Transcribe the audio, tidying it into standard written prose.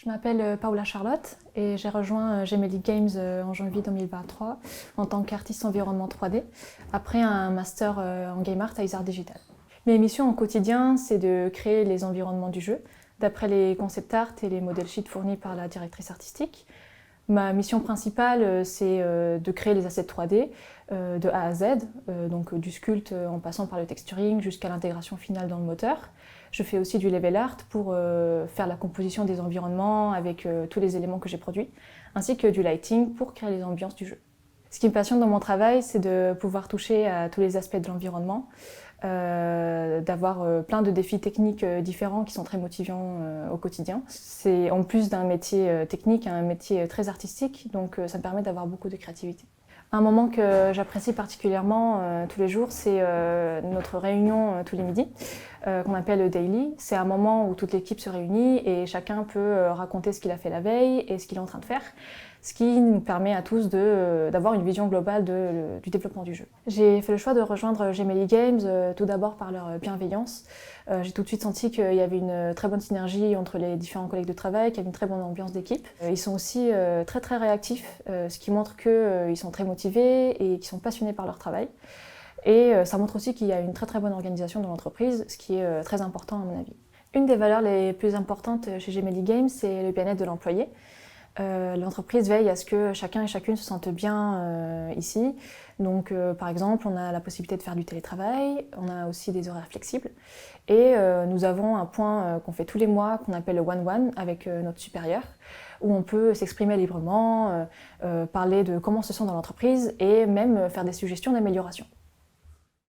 Je m'appelle Paula Charlotte et j'ai rejoint Gemelli Games en janvier 2023 en tant qu'artiste environnement 3D après un master en game art à Isart Digital. Mes missions au quotidien, c'est de créer les environnements du jeu d'après les concept art et les modèles sheets fournis par la directrice artistique. Ma mission principale, c'est de créer les assets 3D de A à Z, donc du sculpte en passant par le texturing jusqu'à l'intégration finale dans le moteur. Je fais aussi du level art pour faire la composition des environnements avec tous les éléments que j'ai produits, ainsi que du lighting pour créer les ambiances du jeu. Ce qui me passionne dans mon travail, c'est de pouvoir toucher à tous les aspects de l'environnement, d'avoir plein de défis techniques différents qui sont très motivants au quotidien. C'est en plus d'un métier technique, un métier très artistique, donc ça me permet d'avoir beaucoup de créativité. Un moment que j'apprécie particulièrement tous les jours, c'est notre réunion tous les midis, qu'on appelle le daily. C'est un moment où toute l'équipe se réunit et chacun peut raconter ce qu'il a fait la veille et ce qu'il est en train de faire, ce qui nous permet à tous d'avoir une vision globale du développement du jeu. J'ai fait le choix de rejoindre Gemelli Games tout d'abord par leur bienveillance. J'ai tout de suite senti qu'il y avait une très bonne synergie entre les différents collègues de travail, qu'il y avait une très bonne ambiance d'équipe. Ils sont aussi très réactifs, ce qui montre qu'ils sont très motivés et qu'ils sont passionnés par leur travail. Et ça montre aussi qu'il y a une très bonne organisation dans l'entreprise, ce qui est très important à mon avis. Une des valeurs les plus importantes chez Gemelli Games, c'est le bien-être de l'employé. L'entreprise veille à ce que chacun et chacune se sente bien ici. Donc par exemple, on a la possibilité de faire du télétravail, on a aussi des horaires flexibles et nous avons un point qu'on fait tous les mois qu'on appelle le one-one avec notre supérieur où on peut s'exprimer librement, parler de comment on se sent dans l'entreprise et même faire des suggestions d'amélioration.